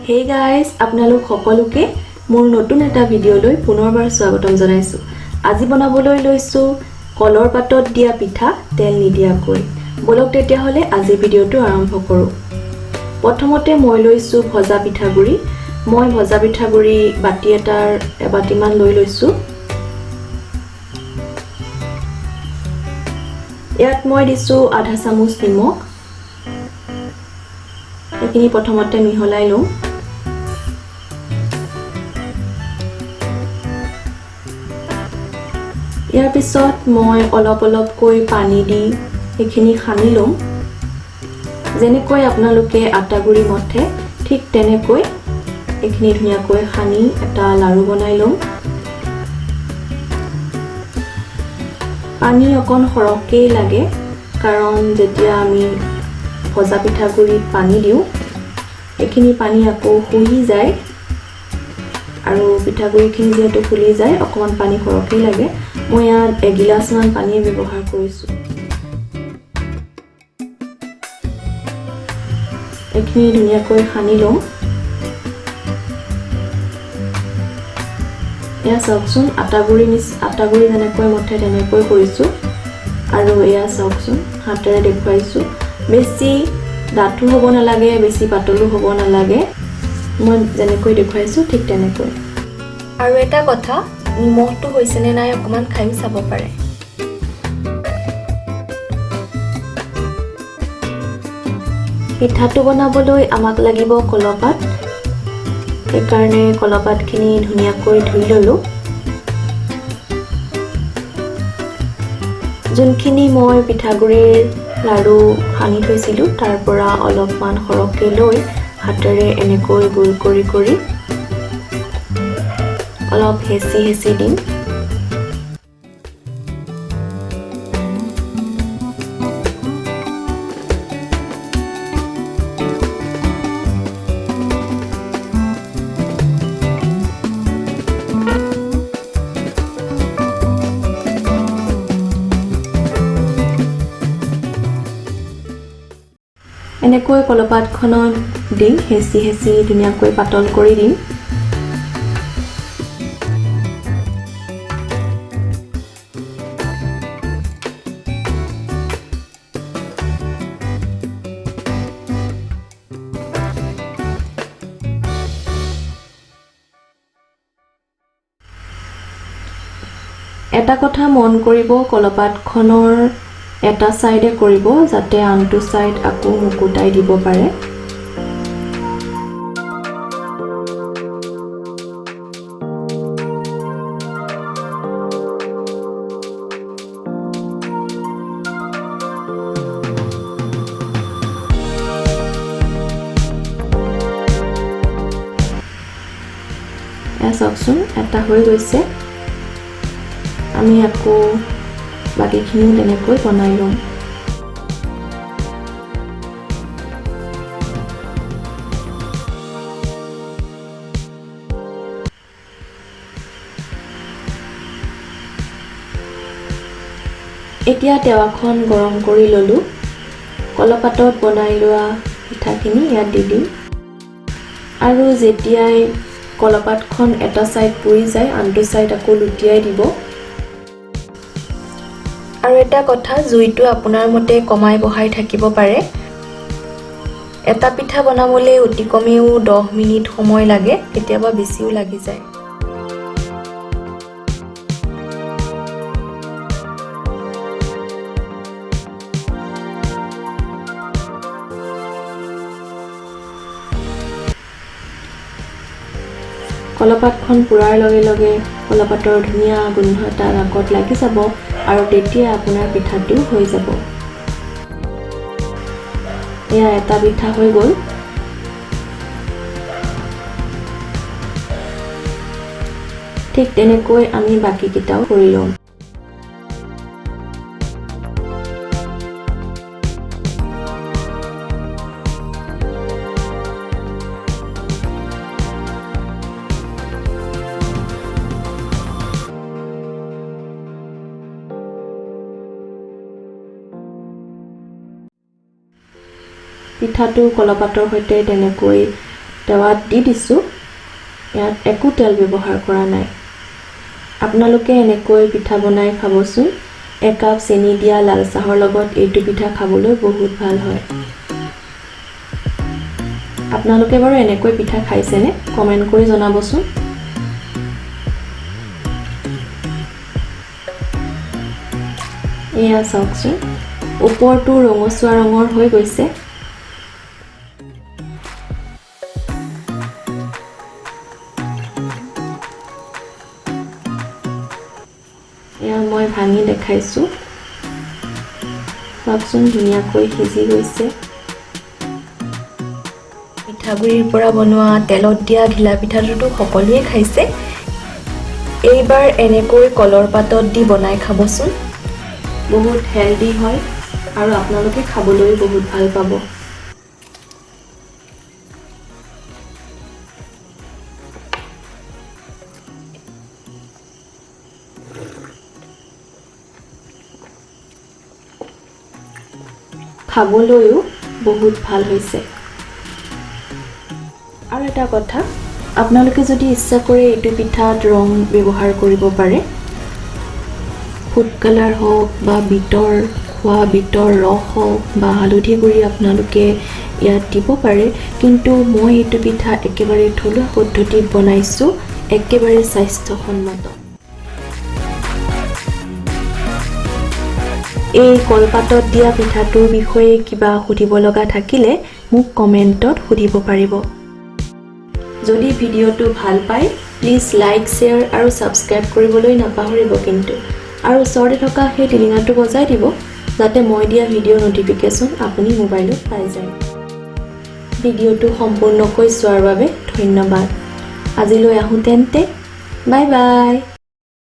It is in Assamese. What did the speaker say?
Hey guys, আপোনালোক সকলোকে মোৰ নতুন এটা ভিডিঅ'লৈ পুনৰবাৰ স্বাগতম জনাইছো। আজি বনাবলৈ লৈছো কলৰ পাতত দিয়া পিঠা তেল নিদিয়াকৈ। বলক তেতিয়া হলে আজি ভিডিঅ'টো আৰম্ভ কৰো। প্ৰথমতে মই লৈছো ভজা পিঠাগুৰি। মই ভজা পিঠাগুৰি বাটি এটাৰ এবাটিমান লৈ লৈছো। ইয়াত মই দিছো আধা চামুচ নিমখ। এইখিনি প্ৰথমতে মিহলাই লওঁ। ইয়াৰ পিছত মই অলপকৈ পানী দি এইখিনি খানি লওঁ। যেনেকৈ আপোনালোকে আটা গুৰি মথে ঠিক তেনেকৈ এইখিনি ধুনীয়াকৈ খানি এটা লাৰু বনাই লওঁ। পানী অকণ সৰহকৈ লাগে কাৰণ যেতিয়া আমি ভজা পিঠাগুৰিত পানী দিওঁ এইখিনি পানী আকৌ শুহি যায় আৰু পিঠাগুৰিখিনি যেহেতু ফুলি যায় অকণমান পানী সৰহকৈ লাগে। মই ইয়াত 1 গিলাচমান পানী ব্যৱহাৰ কৰিছোঁ। এইখিনি ধুনীয়াকৈ সানি লওঁ। এয়া চাওকচোন আটাগুৰি যেনেকৈ মঠে তেনেকৈ কৰিছোঁ আৰু এয়া চাওকচোন হাতেৰে দেখুৱাইছোঁ। বেছি ডাঠো হ'ব নালাগে, বেছি পাতলো হ'ব নালাগে। মই যেনেকৈ দেখুৱাইছোঁ ঠিক তেনেকৈ। আৰু এটা কথা, নিমখটো হৈছেনে নাই অকণমান খাইও চাব পাৰে। পিঠাটো বনাবলৈ আমাক লাগিব কলপাত। সেইকাৰণে কলপাতখিনি ধুনীয়াকৈ ধুই ল'লোঁ। যোনখিনি মই পিঠাগুৰিৰ লাৰু সানি থৈছিলোঁ তাৰ পৰা অলপমান সৰহকৈ লৈ হাতেৰে এনেকৈ গোল কৰি অলপ হেঁচি দিম। এনেকৈ কলপাতখনত দি হেঁচি ধুনীয়াকৈ পাতল কৰি দিম। এটা কথা মন কৰিব, কলপাতখনৰ এটা সাইডে কৰিব যাতে আনটো সাইড আকৌ মুকুটাই দিব পাৰে। এয়া চাওকচোন এটা হৈ গৈছে। আমি আকৌ বাকীখিনিও তেনেকৈ বনাই লওঁ। এতিয়া টেৱাখন গৰম কৰি ল'লোঁ। কলপাতত বনাই লোৱা পিঠাখিনি ইয়াত দি দিম আৰু যেতিয়াই কলপাতখন এটা সাইড পুৰি যায় আনটো সাইড আকৌ লুটিয়াই দিব। আৰু এটা কথা, জুইটো আপোনাৰ মতে কমাই বঢ়াই থাকিব পাৰে। এটা পিঠা বনাবলৈ অতি কমেও 10 মিনিট সময় লাগে, কেতিয়াবা বেছিও লাগি যায়। কলপাতখন পুৰাৰ লগে কলপাতৰ ধুনীয়া গোন্ধ এটা নাকত লাগি যাব আৰু তেতিয়া আপোনাৰ পিঠাটো হৈ যাব। এয়া এটা পিঠা হৈ গ'ল। ঠিক তেনেকৈ আমি বাকীকেইটাও কৰি লওঁ। পিঠাটো কলপাতৰ সৈতে তেনেকৈ তেৱাত দি দিছোঁ। ইয়াত একো তেল ব্যৱহাৰ কৰা নাই। আপোনালোকে এনেকৈ পিঠা বনাই খাবচোন। একাপ চেনি দিয়া লাল চাহৰ লগত এইটো পিঠা খাবলৈ বহুত ভাল হয়। আপোনালোকে বাৰু এনেকৈ পিঠা খাইছেনে? কমেণ্ট কৰি জনাবচোন। এয়া চাওকচোন, ওপৰটো ৰঙচুৱা ৰঙৰ হৈ গৈছে। এয়া মই ভাঙি দেখাইছোঁ। চাওকচোন ধুনীয়াকৈ সিজি গৈছে। পিঠাগুড়িৰ পৰা বনোৱা তেলত দিয়া ঘিলা পিঠাটোতো সকলোৱে খাইছে। এইবাৰ এনেকৈ কলৰ পাতত দি বনাই খাবচোন। বহুত হেল্ডি হয় আৰু আপোনালোকে খাবলৈ বহুত ভাল পাব। খাবলৈও বহুত ভাল হৈছে। আৰু এটা কথা, আপোনালোকে যদি ইচ্ছা কৰে এইটো পিঠাত ৰং ব্যৱহাৰ কৰিব পাৰে। ফুড কালাৰ হওক বা বিটৰ ৰস হওক বা হালধি গুড়ি আপোনালোকে ইয়াত দিব পাৰে। কিন্তু মই এইটো পিঠা একেবাৰে থলুৱা পদ্ধতিত বনাইছোঁ, একেবাৰে স্বাস্থ্যসন্মত। এই কলপাতত দিয়া পিঠাটোৰ বিষয়ে কিবা সুধিব লগা থাকিলে মোক কমেণ্টত সুধিব পাৰিব। যদি ভিডিঅ'টো ভাল পায় প্লিজ লাইক, শ্বেয়াৰ আৰু ছাবস্ক্ৰাইব কৰিবলৈ নাপাহৰিব কিন্তু। আৰু ওচৰতে থকা সেই টিলিঙাটো বজাই দিব যাতে মই দিয়া ভিডিঅ'ৰ ন'টিফিকেশ্যন আপুনি মোবাইলত পাই যায়। ভিডিঅ'টো সম্পূৰ্ণকৈ চোৱাৰ বাবে ধন্যবাদ। আজিলৈ আহোঁ তেন্তে, বাই বাই।